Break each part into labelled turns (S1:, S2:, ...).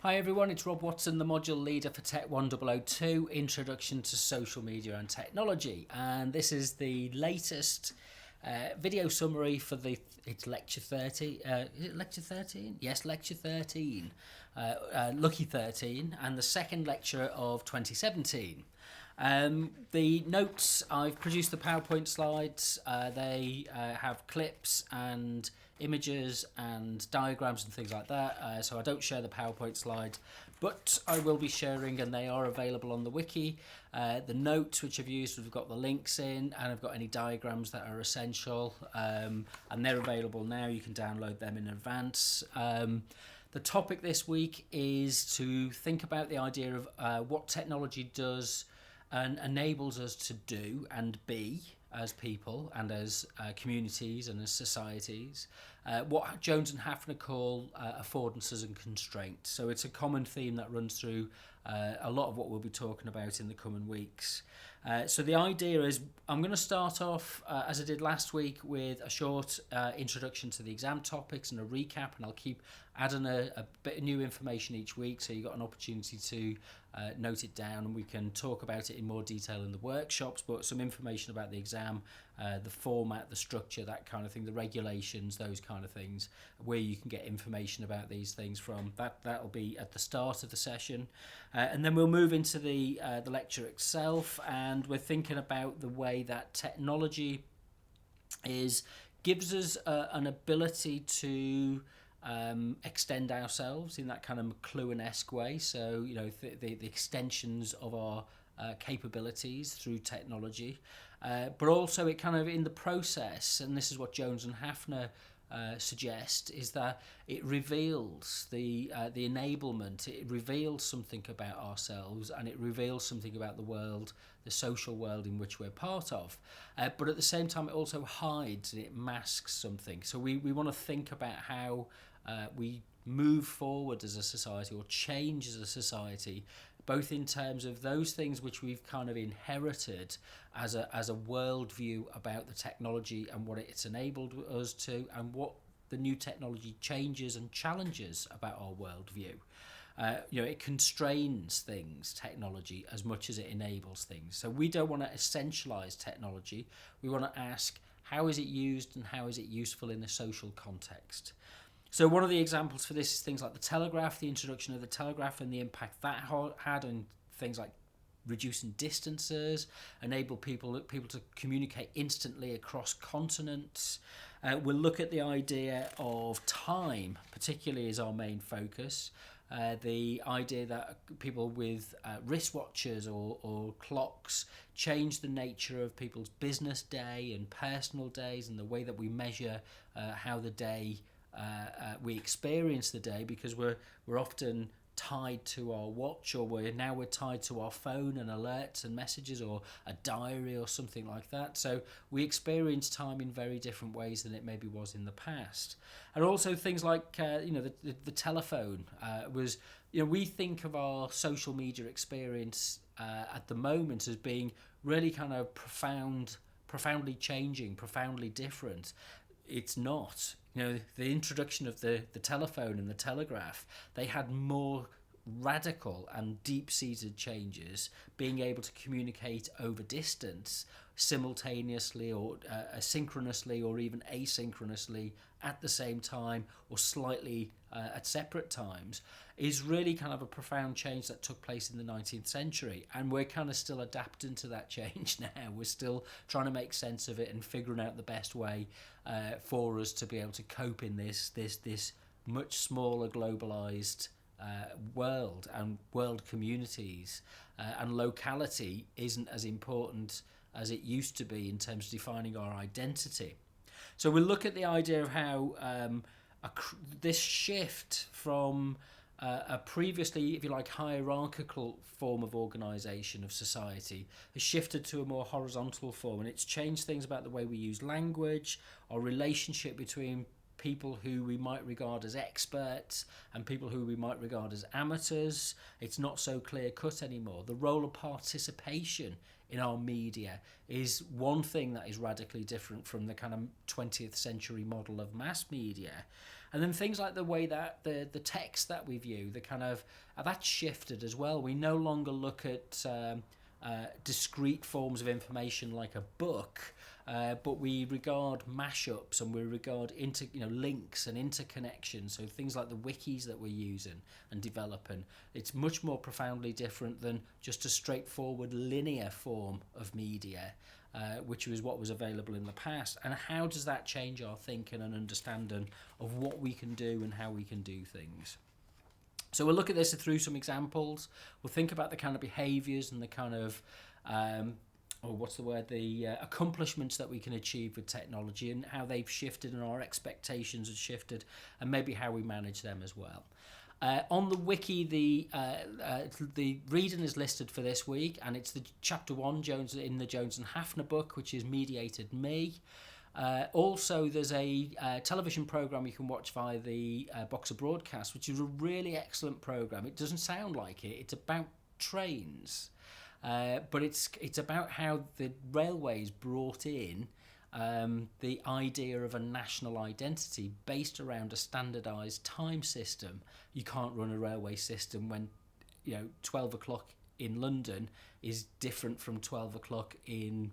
S1: Hi everyone, it's Rob Watson, the module leader for TECH1002, Introduction to Social Media and Technology. And this is the latest video summary for it's lecture 30. Is it lecture 13? Yes, lecture 13. Lucky 13, and the second lecture of 2017. The notes, I've produced the PowerPoint slides. They have clips and images and diagrams and things like that, so I don't share the PowerPoint slides, but I will be sharing, and they are available on the wiki. The notes which I've used, we've got the links in, and I've got any diagrams that are essential, and they're available now. You can download them in advance. The topic this week is to think about the idea of what technology does and enables us to do and be as people and as communities and as societies, what Jones and Hafner call affordances and constraints. So it's a common theme that runs through a lot of what we'll be talking about in the coming weeks. So the idea is I'm going to start off, as I did last week, with a short introduction to the exam topics and a recap, and I'll keep adding a bit of new information each week, so you've got an opportunity to note it down, and we can talk about it in more detail in the workshops, but some information about the exam, the format, the structure, that kind of thing, the regulations, those kind of things, where you can get information about these things from. That'll be at the start of the session, and then we'll move into the lecture itself, and we're thinking about the way that technology gives us an ability to extend ourselves in that kind of McLuhan-esque way. So, you know, the extensions of our capabilities through technology, but also it kind of in the process, and this is what Jones and Hafner suggest, is that it reveals the enablement. It reveals something about ourselves, and it reveals something about the world, the social world in which we're part of. But at the same time, it also hides and it masks something. So we want to think about how we move forward as a society, or change as a society, both in terms of those things which we've kind of inherited as a worldview about the technology and what it's enabled us to, and what the new technology changes and challenges about our worldview. It constrains things, technology, as much as it enables things. So we don't want to essentialize technology. We want to ask, how is it used and how is it useful in a social context? So one of the examples for this is things like the telegraph, the introduction of the telegraph and the impact that had on things like reducing distances, enable people to communicate instantly across continents. We'll look at the idea of time, particularly as our main focus. The idea that people with wristwatches or clocks change the nature of people's business day and personal days, and the way that we measure how the day we experience the day, because we're often tied to our watch, or we're tied to our phone and alerts and messages, or a diary or something like that. So we experience time in very different ways than it maybe was in the past. And also things like the telephone was, we think of our social media experience at the moment as being really kind of profoundly changing, profoundly different. It's not. The introduction of the telephone and the telegraph, they had more radical and deep-seated changes, being able to communicate over distance simultaneously, or synchronously, or even asynchronously at the same time, or slightly at separate times, is really kind of a profound change that took place in the 19th century, and we're kind of still adapting to that change now. We're still trying to make sense of it and figuring out the best way for us to be able to cope in this much smaller globalized world, and world communities, and locality isn't as important as it used to be in terms of defining our identity. So we'll look at the idea of how this shift from a previously, if you like, hierarchical form of organisation of society has shifted to a more horizontal form, and it's changed things about the way we use language, our relationship between people who we might regard as experts and people who we might regard as amateurs. It's not so clear-cut anymore. The role of participation in our media is one thing that is radically different from the kind of 20th century model of mass media. And then things like the way that the text that we view, the kind of that's shifted as well. We no longer look at discrete forms of information like a book, but we regard mashups and we regard links and interconnections. So things like the wikis that we're using and developing, it's much more profoundly different than just a straightforward linear form of media, which was what was available in the past. And how does that change our thinking and understanding of what we can do and how we can do things? So we'll look at this through some examples. We'll think about the kind of behaviours and the kind of, the accomplishments that we can achieve with technology and how they've shifted and our expectations have shifted, and maybe how we manage them as well. On the wiki, the reading is listed for this week, and it's the chapter 1 in the Jones and Hafner book, which is Mediated Me. Also, there's a television program you can watch via the Boxer broadcast, which is a really excellent program. It doesn't sound like it. It's about trains, but it's about how the railways brought in the idea of a national identity based around a standardised time system. You can't run a railway system when 12 o'clock in London is different from 12 o'clock in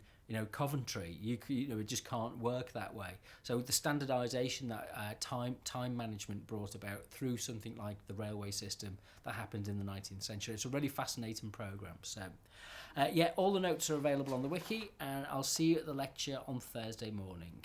S1: Coventry. It just can't work that way. So the standardisation that time management brought about through something like the railway system that happened in the 19th century. It's a really fascinating programme. So all the notes are available on the wiki, and I'll see you at the lecture on Thursday morning.